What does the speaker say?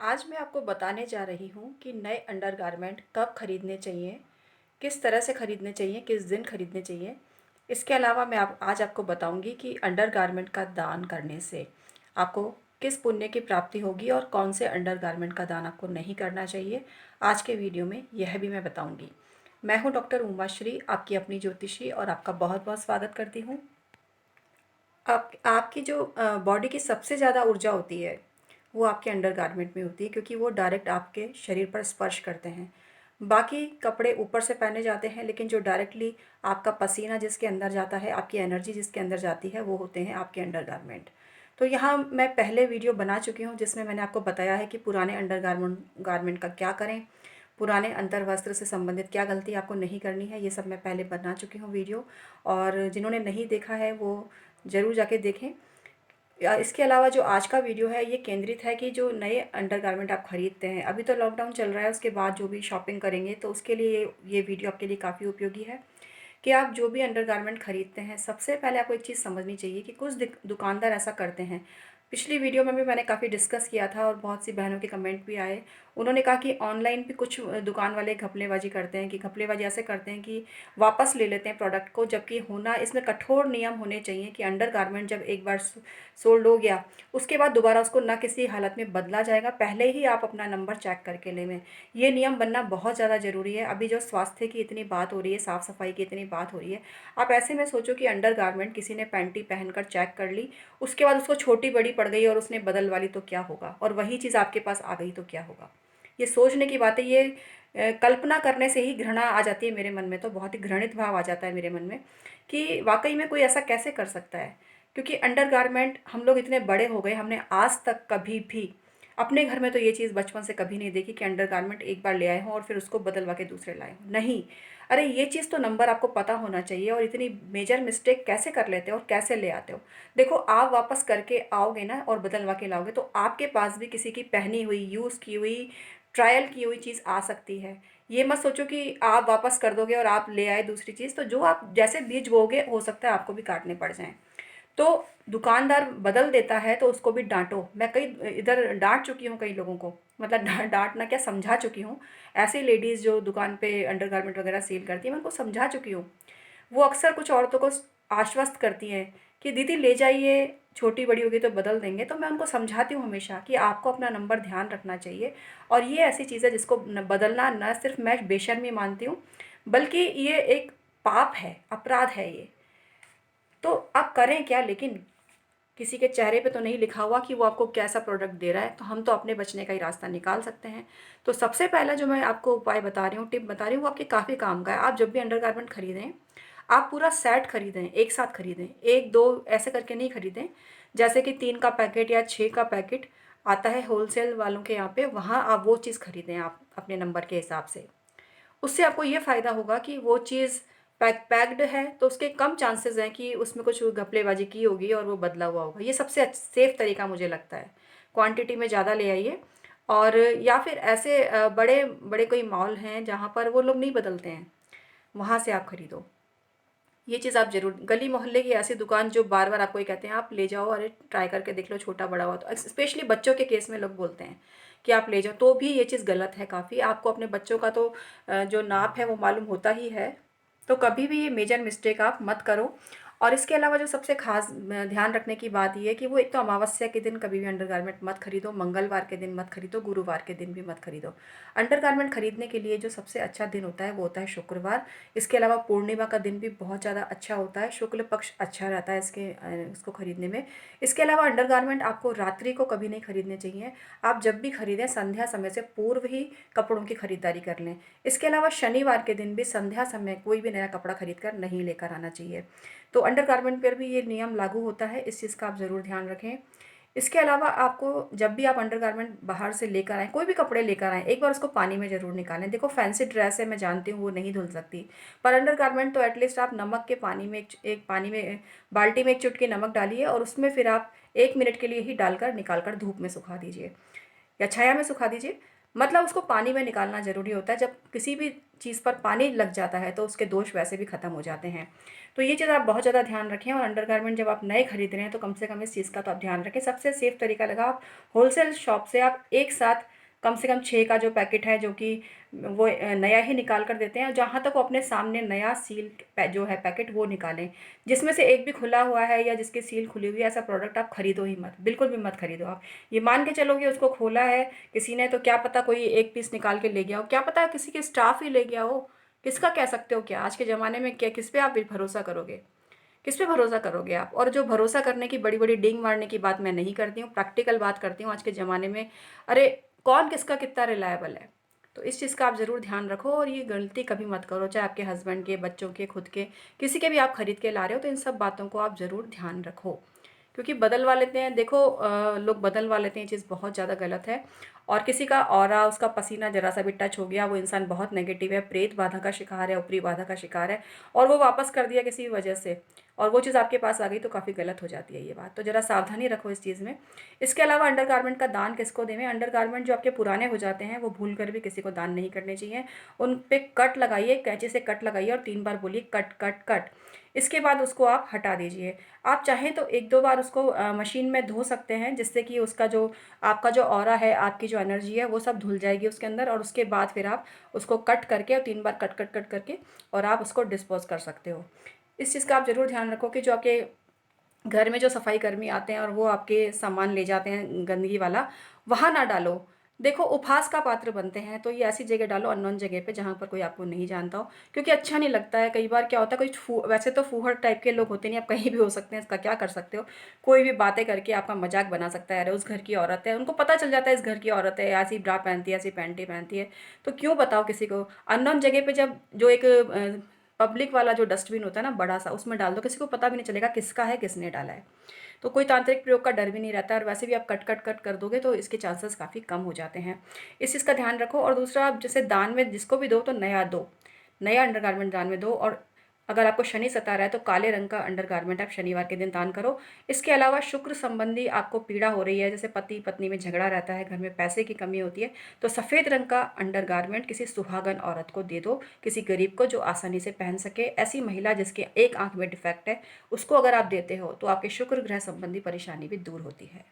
आज मैं आपको बताने जा रही हूँ कि नए अंडरगारमेंट कब खरीदने चाहिए, किस तरह से खरीदने चाहिए, किस दिन खरीदने चाहिए। इसके अलावा मैं आज आपको बताऊँगी कि अंडरगारमेंट का दान करने से आपको किस पुण्य की प्राप्ति होगी और कौन से अंडरगारमेंट का दान आपको नहीं करना चाहिए। आज के वीडियो में यह भी मैं बताऊँगी। मैं हूँ डॉक्टर उमाश्री, आपकी अपनी ज्योतिषी, और आपका बहुत बहुत स्वागत करती हूँ। आपकी जो बॉडी की सबसे ज़्यादा ऊर्जा होती है वो आपके अंडरगारमेंट में होती है, क्योंकि वो डायरेक्ट आपके शरीर पर स्पर्श करते हैं। बाकी कपड़े ऊपर से पहने जाते हैं, लेकिन जो डायरेक्टली आपका पसीना जिसके अंदर जाता है, आपकी एनर्जी जिसके अंदर जाती है, वो होते हैं आपके अंडरगारमेंट। तो यहाँ मैं पहले वीडियो बना चुकी हूँ जिसमें मैंने आपको बताया है कि पुराने अंडरगारमेंट गारमेंट का क्या करें, पुराने अंतर्वस्त्र से संबंधित क्या गलती आपको नहीं करनी है। ये सब मैं पहले बना चुकी हूँ वीडियो, और जिन्होंने नहीं देखा है वो ज़रूर जाके देखें। इसके अलावा जो आज का वीडियो है ये केंद्रित है कि जो नए अंडरगारमेंट आप खरीदते हैं, अभी तो लॉकडाउन चल रहा है, उसके बाद जो भी शॉपिंग करेंगे तो उसके लिए ये वीडियो आपके लिए काफ़ी उपयोगी है। कि आप जो भी अंडरगारमेंट खरीदते हैं, सबसे पहले आपको एक चीज़ समझनी चाहिए कि कुछ दुकानदार ऐसा करते हैं। पिछली वीडियो में भी मैंने काफ़ी डिस्कस किया था और बहुत सी बहनों के कमेंट भी आए। उन्होंने कहा कि ऑनलाइन भी कुछ दुकान वाले घपलेबाजी करते हैं, कि घपलेबाजी ऐसे करते हैं कि वापस ले लेते हैं प्रोडक्ट को, जबकि होना इसमें कठोर नियम होने चाहिए कि अंडरगारमेंट जब एक बार सोल्ड हो गया, उसके बाद दोबारा उसको ना किसी हालत में बदला जाएगा, पहले ही आप अपना नंबर चेक करके लें। ये नियम बनना बहुत ज़्यादा ज़रूरी है। अभी जो स्वास्थ्य की इतनी बात हो रही है, साफ़ सफाई की इतनी बात हो रही है, आप ऐसे में सोचो कि अंडरगारमेंट किसी ने पैंटी पहनकर चेक कर ली, उसके बाद उसको छोटी बड़ी पड़ गई और उसने बदलवा ली तो क्या होगा, और वही चीज़ आपके पास आ गई तो क्या होगा। ये सोचने की बात है। ये कल्पना करने से ही घृणा आ जाती है मेरे मन में, तो बहुत ही घृणित भाव आ जाता है मेरे मन में कि वाकई में कोई ऐसा कैसे कर सकता है। क्योंकि अंडरगारमेंट हम लोग इतने बड़े हो गए, हमने आज तक कभी भी अपने घर में तो ये चीज़ बचपन से कभी नहीं देखी कि अंडरगारमेंट एक बार ले आए हों और फिर उसको बदलवा के दूसरे लाए हों। नहीं, अरे ये चीज़ तो नंबर आपको पता होना चाहिए, और इतनी मेजर मिस्टेक कैसे कर लेते हो और कैसे ले आते हो। देखो, आप वापस करके आओगे ना और बदलवा के लाओगे तो आपके पास भी किसी की पहनी हुई, यूज़ की हुई, ट्रायल की हुई चीज़ आ सकती है। ये मत सोचो कि आप वापस कर दोगे और आप ले आए दूसरी चीज़, तो जो आप जैसे बीज बोओगे हो सकता है आपको भी काटने पड़ जाएँ। तो दुकानदार बदल देता है तो उसको भी डाँटो। मैं कई इधर डाँट चुकी हूँ कई लोगों को, मतलब डाँटना क्या, समझा चुकी हूँ। ऐसी लेडीज़ जो दुकान पे अंडरगारमेंट वगैरह सेल करती हैं, मैं उनको समझा चुकी हूँ। वो अक्सर कुछ औरतों को आश्वस्त करती हैं कि दीदी ले जाइए, छोटी बड़ी होगी तो बदल देंगे। तो मैं उनको समझाती हूँ हमेशा कि आपको अपना नंबर ध्यान रखना चाहिए, और ये ऐसी चीज़ है जिसको बदलना न सिर्फ मैं बेशर्मी मानती हूँ, बल्कि ये एक पाप है, अपराध है ये। तो आप करें क्या लेकिन? किसी के चेहरे पे तो नहीं लिखा हुआ कि वो आपको कैसा प्रोडक्ट दे रहा है, तो हम तो अपने बचने का ही रास्ता निकाल सकते हैं। तो सबसे पहला जो मैं आपको उपाय बता रही हूँ, टिप बता रही हूँ, वो आपके काफ़ी काम का है। आप जब भी अंडरगारमेंट खरीदें, आप पूरा सेट खरीदें, एक साथ खरीदें, 1-2 ऐसे करके नहीं खरीदें। जैसे कि 3 का पैकेट या 6 का पैकेट आता है होलसेल वालों के यहाँ पे, वहाँ आप वो चीज़ खरीदें आप अपने नंबर के हिसाब से। उससे आपको ये फ़ायदा होगा कि वो चीज़ पैक्ड है तो उसके कम चांसेस हैं कि उसमें कुछ घपलेबाज़ी की होगी और वो बदला हुआ होगा। ये सबसे सेफ़ तरीका मुझे लगता है। क्वांटिटी में ज़्यादा ले आइए, और या फिर ऐसे बड़े बड़े कोई मॉल हैं जहाँ पर वो लोग नहीं बदलते हैं, वहाँ से आप खरीदो। ये चीज़ आप ज़रूर, गली मोहल्ले की ऐसी दुकान जो बार-बार आपको ये कहते हैं आप ले जाओ, अरे ट्राई करके देख लो, छोटा बड़ा हुआ तो, स्पेशली बच्चों के केस में लोग बोलते हैं कि आप ले जाओ, तो भी ये चीज़ गलत है काफ़ी। आपको अपने बच्चों का तो जो नाप है वो मालूम होता ही है, तो कभी भी ये मेजर मिस्टेक आप मत करो। और इसके अलावा जो सबसे ख़ास ध्यान रखने की बात ये है कि वो एक तो अमावस्या के दिन कभी भी अंडरगारमेंट मत खरीदो, मंगलवार के दिन मत खरीदो, गुरुवार के दिन भी मत खरीदो। अंडरगारमेंट खरीदने के लिए जो सबसे अच्छा दिन होता है वो होता है शुक्रवार। इसके अलावा पूर्णिमा का दिन भी बहुत ज़्यादा अच्छा होता है, शुक्ल पक्ष अच्छा रहता है इसको खरीदने में। इसके अलावा अंडरगारमेंट आपको रात्रि को कभी नहीं खरीदने चाहिए। आप जब भी खरीदें संध्या समय से पूर्व ही कपड़ों की खरीदारी कर लें। इसके अलावा शनिवार के दिन भी संध्या समय कोई भी नया कपड़ा खरीद कर नहीं लेकर आना चाहिए। तो अंडरगारमेंट पर भी ये नियम लागू होता है, इस चीज़ का आप ज़रूर ध्यान रखें। इसके अलावा आपको जब भी आप अंडरगारमेंट बाहर से लेकर आएँ, कोई भी कपड़े लेकर आएँ, एक बार उसको पानी में ज़रूर निकालें। देखो, फैंसी ड्रेस है, मैं जानती हूँ वो नहीं धुल सकती, पर अंडरगारमेंट तो एटलीस्ट आप नमक के पानी में एक पानी में बाल्टी में एक चुटकी नमक डालिए, और उसमें फिर आप 1 मिनट के लिए ही डालकर निकाल कर धूप में सुखा दीजिए या छाया में सुखा दीजिए। मतलब उसको पानी में निकालना ज़रूरी होता है। जब किसी भी चीज़ पर पानी लग जाता है तो उसके दोष वैसे भी ख़त्म हो जाते हैं। तो ये चीज़ आप बहुत ज़्यादा ध्यान रखें, और अंडरगारमेंट जब आप नए खरीद रहे हैं तो कम से कम इस चीज़ का तो आप ध्यान रखें। सबसे सेफ़ तरीका लगा, आप होलसेल शॉप से आप एक साथ कम से कम 6 का जो पैकेट है, जो कि वो नया ही निकाल कर देते हैं, जहाँ तक वो अपने सामने नया सील्ड जो है पैकेट वो निकालें। जिसमें से एक भी खुला हुआ है या जिसकी सील खुली हुई है, ऐसा प्रोडक्ट आप खरीदो ही मत, बिल्कुल भी मत खरीदो आप। ये मान के चलो कि उसको खोला है किसी ने, तो क्या पता कोई एक पीस निकाल के ले गया हो, क्या पता किसी के स्टाफ ही ले गया हो। किसका कह सकते हो क्या? आज के ज़माने में क्या, किस पे आप भरोसा करोगे? किस पे भरोसा करोगे आप? और जो भरोसा करने की बड़ी बड़ी डींग मारने की बात मैं नहीं करती हूँ, प्रैक्टिकल बात करती हूँ आज के ज़माने में। अरे, कौन किसका कितना रिलायबल है? तो इस चीज़ का आप ज़रूर ध्यान रखो, और ये गलती कभी मत करो, चाहे आपके हस्बैंड के, बच्चों के, खुद के, किसी के भी आप खरीद के ला रहे हो, तो इन सब बातों को आप ज़रूर ध्यान रखो। क्योंकि बदलवा लेते हैं, देखो लोग बदलवा लेते हैं, ये चीज़ बहुत ज़्यादा गलत है। और किसी का ऑरा, उसका पसीना ज़रा सा भी टच हो गया, वो इंसान बहुत नेगेटिव है, प्रेत बाधा का शिकार है, ऊपरी बाधा का शिकार है, और वो वापस कर दिया किसी वजह से, और वो चीज़ आपके पास आ गई, तो काफ़ी गलत हो जाती है ये बात। तो ज़रा सावधानी रखो इस चीज़ में। इसके अलावा अंडरगारमेंट का दान किसको देवें? अंडरगारमेंट जो आपके पुराने हो जाते हैं वो भूल कर भी किसी को दान नहीं करने चाहिए। उन पे कट लगाइए, कैंची से कट लगाइए, और 3 बार बोलिए कट कट कट। इसके बाद उसको आप हटा दीजिए। आप चाहें तो 1-2 बार उसको मशीन में धो सकते हैं, जिससे कि उसका जो, आपका जो ऑरा है, आपकी जो एनर्जी है, वो सब धुल जाएगी उसके अंदर, और उसके बाद फिर आप उसको कट करके, और 3 बार कट कट कट करके, और आप उसको डिस्पोज़ कर सकते हो। इस चीज़ का आप ज़रूर ध्यान रखो कि जो आपके घर में जो सफाई कर्मी आते हैं और वो आपके सामान ले जाते हैं गंदगी वाला, वहाँ ना डालो। देखो, उपहास का पात्र बनते हैं, तो ये ऐसी जगह डालो, अननोन जगह पे, जहाँ पर कोई आपको नहीं जानता हो, क्योंकि अच्छा नहीं लगता है। कई बार क्या होता है, कोई वैसे तो फूहड़ टाइप के लोग होते नहीं, आप कहीं भी हो सकते हैं, इसका क्या कर सकते हो। कोई भी बातें करके आपका मजाक बना सकता है, अरे उस घर की औरत है, उनको पता चल जाता है इस घर की औरत है, ऐसी ब्रा पहनती है, ऐसी पैंटी पहनती है, तो क्यों बताओ किसी को। अननोन जगह पे जब जो एक पब्लिक वाला जो डस्टबिन होता है ना बड़ा सा, उसमें डाल दो, किसी को पता भी नहीं चलेगा किसका है, किसने डाला है। तो कोई तांत्रिक प्रयोग का डर भी नहीं रहता है, और वैसे भी आप कट कट कट कर दोगे तो इसके चांसेस काफ़ी कम हो जाते हैं। इस चीज़ का ध्यान रखो। और दूसरा, आप जैसे दान में जिसको भी दो तो नया दो, नया अंडरगारमेंट दान में दो। और अगर आपको शनि सता रहा है तो काले रंग का अंडरगारमेंट आप शनिवार के दिन दान करो। इसके अलावा शुक्र संबंधी आपको पीड़ा हो रही है, जैसे पति पत्नी में झगड़ा रहता है, घर में पैसे की कमी होती है, तो सफ़ेद रंग का अंडरगारमेंट किसी सुहागन औरत को दे दो, किसी गरीब को जो आसानी से पहन सके। ऐसी महिला जिसके एक आंख में डिफेक्ट है, उसको अगर आप देते हो तो आपके शुक्र ग्रह संबंधी परेशानी भी दूर होती है।